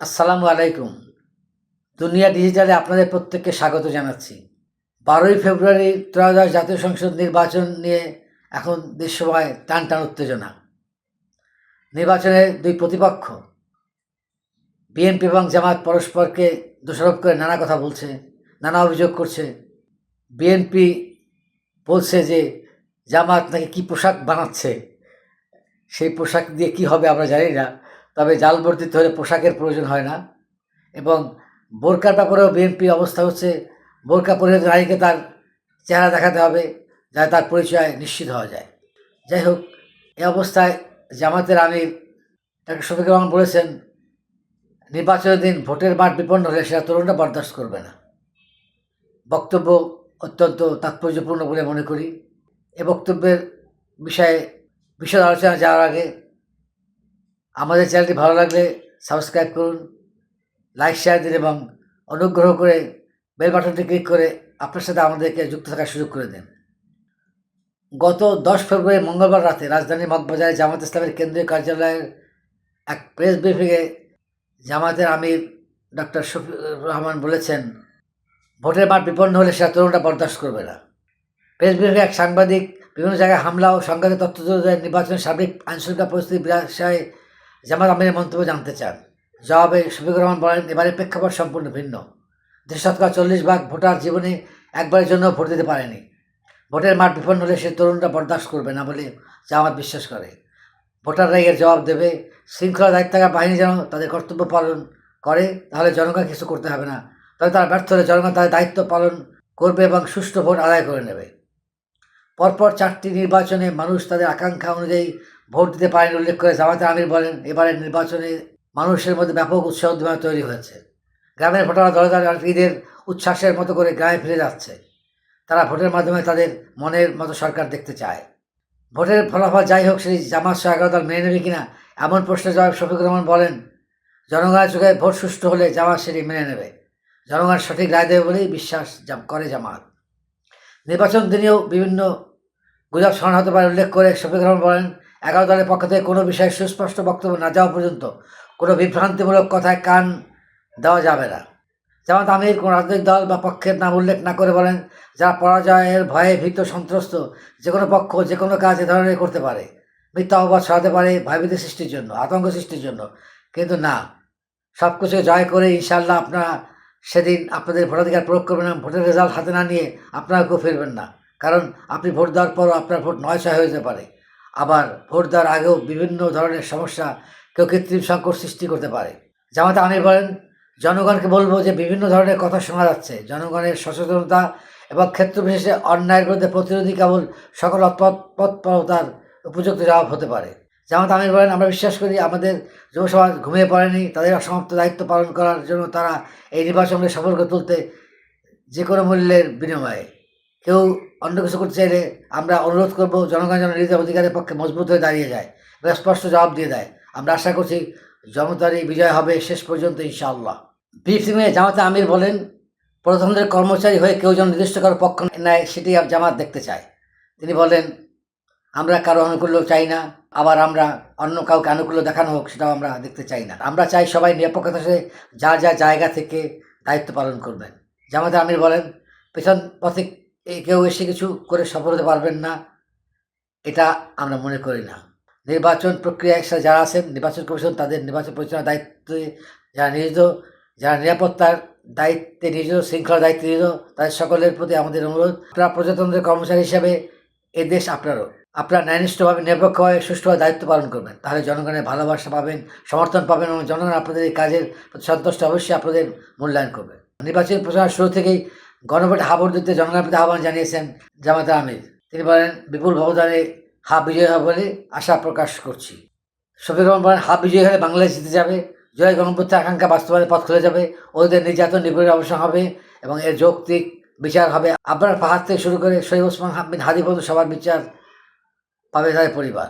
আসসালামু আলাইকুম। দুনিয়া ডিজিটালে আপনাদের প্রত্যেককে স্বাগত জানাচ্ছি। ১২ই ফেব্রুয়ারি ত্রয়োদশ জাতীয় সংসদ নির্বাচন নিয়ে এখন দেশসভায় টান টান উত্তেজনা। নির্বাচনে দুই প্রতিপক্ষ বিএনপি এবং জামায়াত পরস্পরকে দোষারোপ করে নানা কথা বলছে, নানা অভিযোগ করছে। বিএনপি বলছে যে জামায়াত নাকি কী পোশাক বানাচ্ছে, সেই পোশাক দিয়ে কী হবে আমরা জানি না, তবে জাল বর্ধিত হলে পোশাকের প্রয়োজন হয় না। এবং বোরকার ব্যাপারেও বিএনপির অবস্থা হচ্ছে বোরকা পরিহিত নারীকে তার চেহারা দেখাতে হবে, যাতে তার পরিচয় নিশ্চিত হওয়া যায়। যাই হোক, এ অবস্থায় জামাতের আমির ডক্টর শফিকুর রহমান বলেছেন, নির্বাচনের দিন ভোটের মাঠ বিপন্ন হলে সেটা তরুণরা বরদাস্ত করবে না। বক্তব্য অত্যন্ত তাৎপর্যপূর্ণ বলে মনে করি। এ বক্তব্যের বিষয়ে বিশদ আলোচনা যাওয়ার আগে আমাদের চ্যানেলটি ভালো লাগলে সাবস্ক্রাইব করুন, লাইক শেয়ার দিন এবং অনুগ্রহ করে বেল বাটনটি ক্লিক করে আপনার সাথে আমাদেরকে যুক্ত থাকার সুযোগ করে দিন। গত 10 ফেব্রুয়ারি মঙ্গলবার রাতে রাজধানীর মগবাজারে জামাত ইসলামের কেন্দ্রীয় কার্যালয়ের এক প্রেস ব্রিফিংয়ে জামাতের আমির ডক্টর শফিকুর রহমান বলেছেন, ভোটের মাঠ বিপন্ন হলে সেটা তরুণরা বরদাস্ত করবে না। প্রেস ব্রিফিংয়ে এক সাংবাদিক বিভিন্ন জায়গায় হামলা ও সংঘাতের তথ্য তুলে নির্বাচনের সার্বিক আইনশৃঙ্খলা পরিস্থিতি বিষয়ে জামাত আমিরের মন্তব্য জানতে চান। জবাবে শফিকুর রহমান বলেন, এবারের প্রেক্ষাপট সম্পূর্ণ ভিন্ন। দেশের শতকরা 40% ভোটার জীবনে একবারের জন্য ভোট দিতে পারেনি। ভোটের মাঠ বিপন্ন হলে সে তরুণরা বরদাস্ত করবে না বলে জামাত বিশ্বাস করে। ভোটাররা এর জবাব দেবে। শৃঙ্খলা দায়িত্ব থাকা বাহিনী যেন তাদের কর্তব্য পালন করে, তাহলে জনগণ কিছু করতে হবে না। তবে তারা ব্যর্থ হলে জনগণ তাদের দায়িত্ব পালন করবে এবং সুষ্ঠু ভোট আদায় করে নেবে। পরপর 4টি নির্বাচনে মানুষ তাদের আকাঙ্ক্ষা অনুযায়ী ভোট দিতে পারেনি উল্লেখ করে জামাতের আমির বলেন, এবারের নির্বাচনে মানুষের মধ্যে ব্যাপক উৎসাহ উদ্দীপনা তৈরি হয়েছে। গ্রামের ভোটাররা দলে দলে ঈদের উচ্ছ্বাসের মতো করে গ্রামে ফিরে যাচ্ছে। তারা ভোটের মাধ্যমে তাদের মনের মতো সরকার দেখতে চায়। ভোটের ফলাফল যাই হোক, সেই জামাত সহ 11 দল মেনে নেবে কিনা এমন প্রশ্নের জবাব শফিকুর রহমান বলেন, জনগণের চোখে ভোট সুষ্ঠু হলে জামাত সেটি মেনে নেবে। জনগণ সঠিক রায় দেবে বলেই বিশ্বাস করে জামাত। নির্বাচন দিনেও বিভিন্ন গুজব ছড়ানো হতে পারে উল্লেখ করে শফিকুর রহমান বলেন, 11 দলের পক্ষ থেকে কোনো বিষয়ে সুস্পষ্ট বক্তব্য না যাওয়া পর্যন্ত কোনো বিভ্রান্তিমূলক কথায় কান দেওয়া যাবে না। জামাত আমির কোনো রাজনৈতিক দল বা পক্ষের নাম উল্লেখ না করে বলেন, যারা পরাজয়ের ভয়ে ভীত সন্ত্রস্ত, যে কোনো পক্ষ যে কোনো কাজ এ ধরনের করতে পারে, মিথ্যা অপবাদ ছড়াতে পারে ভয়ভীতি সৃষ্টির জন্য, আতঙ্ক সৃষ্টির জন্য। কিন্তু না, সব কিছুকে জয় করে ইনশাআল্লাহ আপনারা সেদিন আপনাদের ভোটাধিকার প্রয়োগ করবেন এবং ভোটের রেজাল্ট হাতে না নিয়ে আপনারা কেউ ফিরবেন না। কারণ আপনি ভোট দেওয়ার পরও আপনার ভোট 9-6 হয়ে যেতে পারে। আবার ভোট দেওয়ার আগেও বিভিন্ন ধরনের সমস্যা, কেউ কৃত্রিম সংকট সৃষ্টি করতে পারে। জামাত আমির বলেন, জনগণকে বলবো যে বিভিন্ন ধরনের কথা শোনা যাচ্ছে। জনগণের সচেতনতা এবং ক্ষেত্র বিশেষে অন্যায়ের বিরুদ্ধে প্রতিরোধী কেবল সকল তৎপরতার উপযুক্ত জবাব হতে পারে। জামাত আমির বলেন, আমরা বিশ্বাস করি আমাদের যুবসমাজ ঘুমিয়ে পড়েনি। তাদের অসমাপ্ত দায়িত্ব পালন করার জন্য তারা এই নির্বাচনকে সফল করে তুলতে যে কোনো মূল্যের বিনিময়ে। কেউ অন্য কিছু করতে চাইলে আমরা অনুরোধ করব জনগণ যেন নিজেদের অধিকারের পক্ষে মজবুত হয়ে দাঁড়িয়ে যায় এবং স্পষ্ট জবাব দিয়ে দেয়। আমরা আশা করছি জনতারই বিজয় হবে শেষ পর্যন্ত ইনশাআল্লাহ। ব্রিফিংয়ে জামাতে আমির বলেন, প্রধানদের কর্মচারী হয়ে কেউ যেন নির্দিষ্ট কারো পক্ষ নেয় সেটি জামাত দেখতে চায়। তিনি বলেন, আমরা কারো আনুকূল্য চাই না, আবার আমরা অন্য কাউকে আনুকূল্য দেখানো হোক সেটাও আমরা দেখতে চাই না। আমরা চাই সবাই নিরপেক্ষতার সাথে যার যার জায়গা থেকে দায়িত্ব পালন করবেন। জামাতে আমির বলেন, পেছন পথে কেউ এসে কিছু করে সফল হতে পারবেন না, এটা আমরা মনে করি না। নির্বাচন প্রক্রিয়ায় যারা আছেন, নির্বাচন কমিশন তাদের নির্বাচন পরিচালনার দায়িত্বে যারা নিয়োজিত, যারা নিরাপত্তার দায়িত্বে নিয়োজিত, শৃঙ্খলার দায়িত্বে নিয়োজিত, তাদের সকলের প্রতি আমাদের অনুরোধ, আপনারা প্রজাতন্ত্রের কর্মচারী হিসাবে এ দেশ আপনারও। আপনারা ন্যায়নিষ্ঠভাবে নিরপেক্ষভাবে সুষ্ঠুভাবে দায়িত্ব পালন করবেন, তাহলে জনগণের ভালোবাসা পাবেন, সমর্থন পাবেন এবং জনগণ আপনাদের এই কাজের প্রতি সন্তুষ্ট অবশ্যই আপনাদের মূল্যায়ন করবে। নির্বাচনী প্রচার শুরু থেকেই গণভোটে হাবড় দিতে জনগণের প্রতি আহ্বান জানিয়েছেন জামাতে আমির। তিনি বলেন, বিপুল ব্যবধানে বিজয় হবে বলে আশা প্রকাশ করছি। শফিকুর রহমান বলেন, বিজয়ী হলে বাংলাদেশ জিতে যাবে, জয় গণভোটের আকাঙ্ক্ষা বাস্তবায়নের পথ খুলে যাবে, ওদের নির্যাতন নিপীড়নের অবসান হবে এবং এর যৌক্তিক বিচার হবে। আবরার ফাহাদ থেকে শুরু করে শহীদ ওসমান বিন হাদি পর্যন্ত সবার বিচার পাবে তাদের পরিবার।